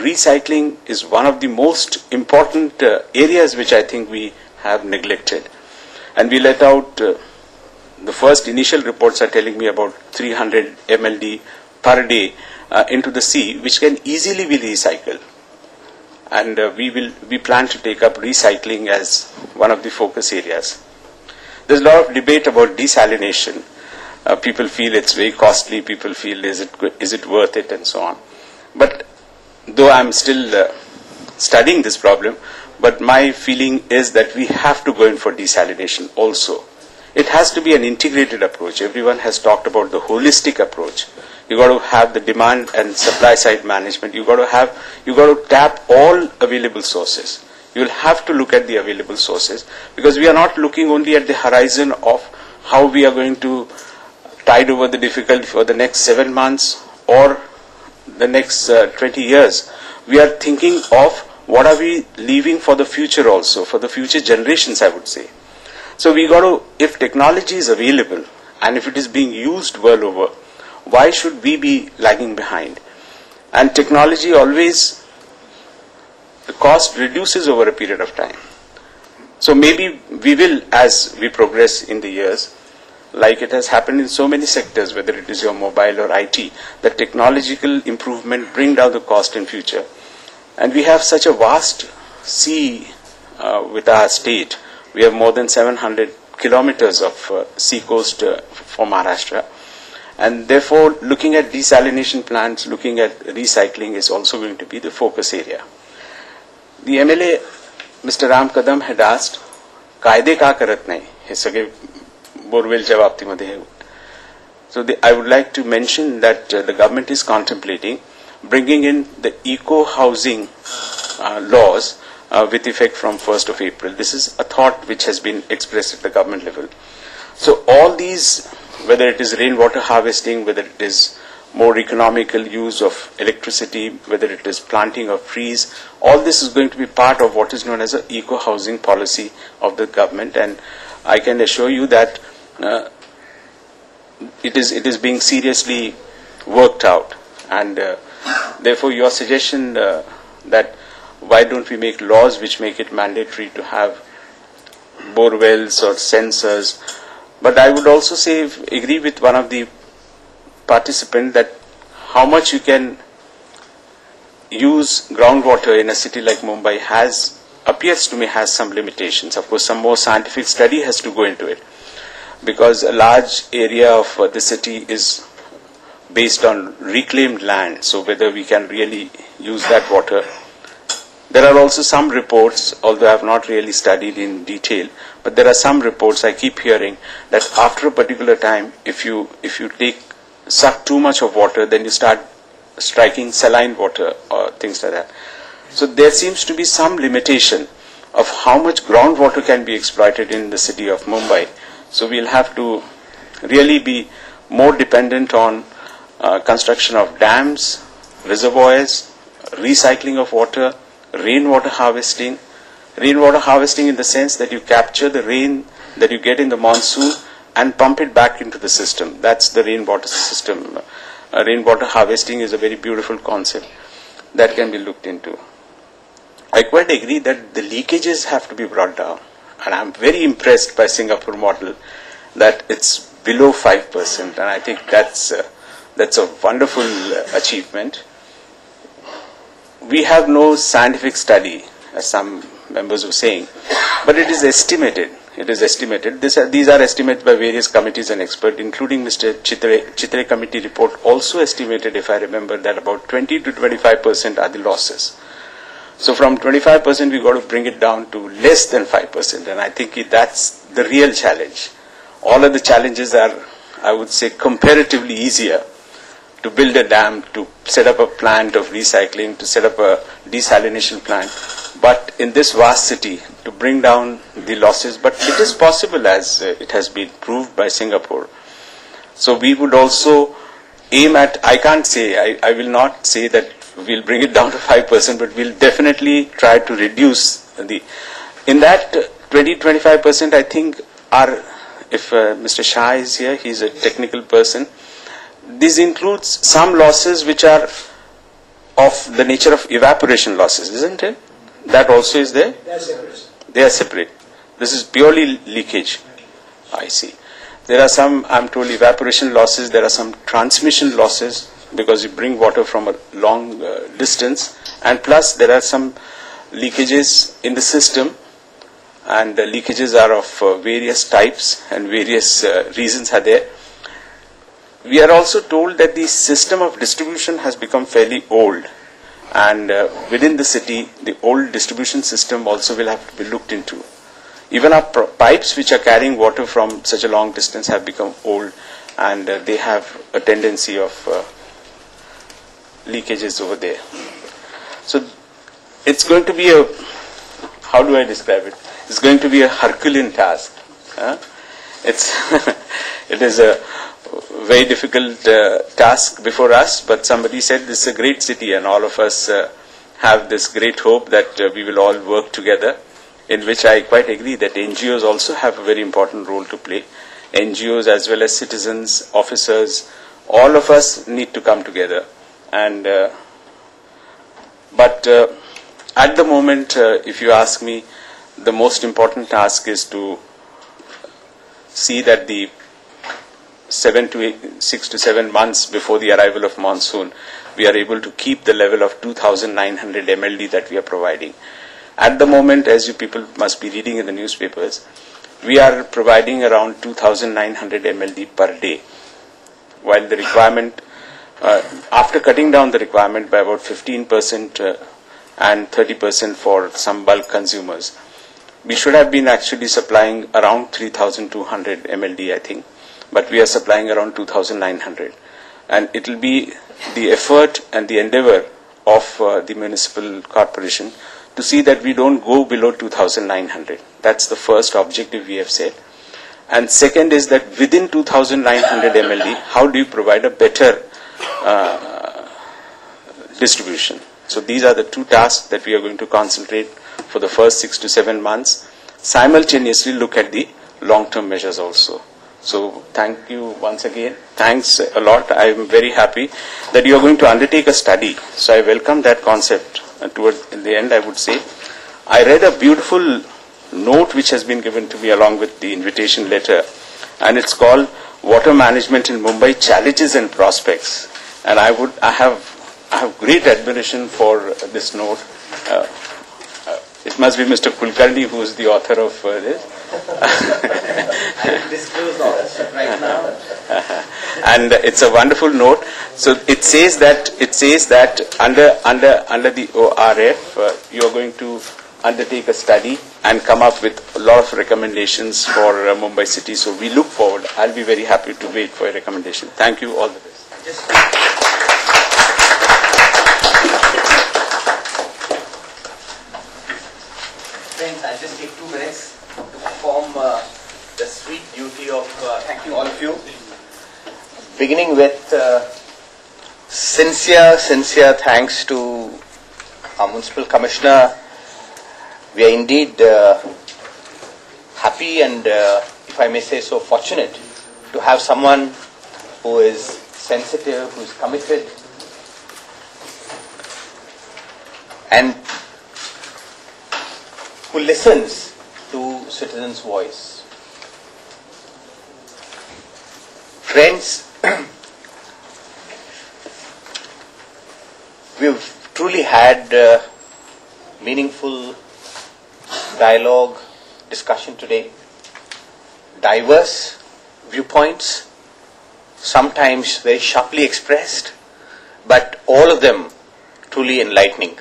recycling is one of the most important areas which I think we have neglected. And we let out, the first initial reports are telling me about 300 MLD per day into the sea, which can easily be recycled. And we plan to take up recycling as one of the focus areas. There's a lot of debate about desalination. People feel it's very costly. People feel is it worth it, and so on. But though I'm still studying this problem, but my feeling is that we have to go in for desalination also. It has to be an integrated approach. Everyone has talked about the holistic approach. You got to have the demand and supply side management. You got to tap all available sources. You will have to look at the available sources, because we are not looking only at the horizon of how we are going to tide over the difficulty for the next 7 months or the next 20 years. We are thinking of what are we leaving for the future also, for the future generations, I would say. So we got to, if technology is available and if it is being used well over, why should we be lagging behind? And technology always, the cost reduces over a period of time. So maybe we will, as we progress in the years, like it has happened in so many sectors, whether it is your mobile or IT, the technological improvement bring down the cost in future. And we have such a vast sea with our state. We have more than 700 kilometers of sea coast for Maharashtra. And therefore, looking at desalination plants, looking at recycling is also going to be the focus area. The MLA, Mr. Ram Kadam, had asked, "Kaide ka karat nahi?" He sage borewellच्या बाबतीमध्ये. So I would like to mention that the government is contemplating bringing in the eco-housing laws with effect from 1st of April. This is a thought which has been expressed at the government level. So all these, whether it is rainwater harvesting, whether it is more economical use of electricity, whether it is planting of trees, all this is going to be part of what is known as an eco-housing policy of the government. And I can assure you that it is being seriously worked out. And therefore, your suggestion that why don't we make laws which make it mandatory to have bore wells or sensors. But I would also say, agree with one of the participants, that how much you can use groundwater in a city like Mumbai appears to me has some limitations. Of course, some more scientific study has to go into it, because a large area of the city is based on reclaimed land. So whether we can really use that water. There are also some reports, although I have not really studied in detail, but there are some reports I keep hearing that after a particular time, if you suck too much of water, then you start striking saline water or things like that. So there seems to be some limitation of how much groundwater can be exploited in the city of Mumbai. So we'll have to really be more dependent on construction of dams, reservoirs, recycling of water, rainwater harvesting. Rainwater harvesting in the sense that you capture the rain that you get in the monsoon and pump it back into the system. That's the rainwater system. Rainwater harvesting is a very beautiful concept that can be looked into. I quite agree that the leakages have to be brought down. And I'm very impressed by Singapore model that it's below 5%. And I think that's a wonderful achievement. We have no scientific study, as some members were saying, but it is estimated. It is estimated. These are estimated by various committees and experts, including Mr. Chitre committee report also estimated, if I remember, that about 20 to 25% are the losses. So from 25%, we got to bring it down to less than 5%. And I think that's the real challenge. All of the challenges are, I would say, comparatively easier. To build a dam, to set up a plant of recycling, to set up a desalination plant. But in this vast city, to bring down the losses, but it is possible, as it has been proved by Singapore. So we would also aim at, I can't say, I will not say that we'll bring it down to 5%, but we'll definitely try to reduce in that 20-25%, I think if Mr. Shah is here, he's a technical person. This includes some losses which are of the nature of evaporation losses, isn't it? That also is there? They are separate. They are separate. This is purely leakage. I see. There are some, I'm told, evaporation losses. There are some transmission losses because you bring water from a long distance. And plus, there are some leakages in the system. And the leakages are of various types and various reasons are there. We are also told that the system of distribution has become fairly old. And within the city, the old distribution system also will have to be looked into. Even our pipes which are carrying water from such a long distance have become old and they have a tendency of leakages over there. So it's going to be a, how do I describe it? It's going to be a Herculean task. It is a very difficult task before us, but somebody said this is a great city and all of us have this great hope that we will all work together, in which I quite agree that NGOs also have a very important role to play. NGOs as well as citizens, officers, all of us need to come together. And but at the moment, if you ask me, the most important task is to see that the 6 to 7 months before the arrival of monsoon, we are able to keep the level of 2,900 MLD that we are providing. At the moment, as you people must be reading in the newspapers, we are providing around 2,900 MLD per day, while the requirement, after cutting down the requirement by about 15% and 30% for some bulk consumers, we should have been actually supplying around 3,200 MLD, I think, but we are supplying around 2,900. And it will be the effort and the endeavor of the municipal corporation to see that we don't go below 2,900. That's the first objective we have set. And second is that within 2,900 MLD, how do you provide a better distribution? So these are the two tasks that we are going to concentrate for the first 6 to 7 months. Simultaneously look at the long-term measures also. So thank you once again. Thanks a lot. I am very happy that you are going to undertake a study. So I welcome that concept. And towards the end, I would say, I read a beautiful note which has been given to me along with the invitation letter, and it's called Water Management in Mumbai, Challenges and Prospects. And I have great admiration for this note. It must be Mr. Kulkarni who is the author of this. I will disclose the authorship right now. And it's a wonderful note. So it says that under the ORF, you are going to undertake a study and come up with a lot of recommendations for Mumbai city. So we look forward. I'll be very happy to wait for your recommendation. Thank you. All the best. Friends, I'll just take 2 minutes to perform the sweet duty of thanking all of you. Beginning with sincere thanks to our Municipal Commissioner. We are indeed happy and, if I may say so, fortunate to have someone who is sensitive, who is committed, and who listens to citizens' voice. Friends, we've truly had meaningful dialogue, discussion today. Diverse viewpoints, sometimes very sharply expressed, but all of them truly enlightening.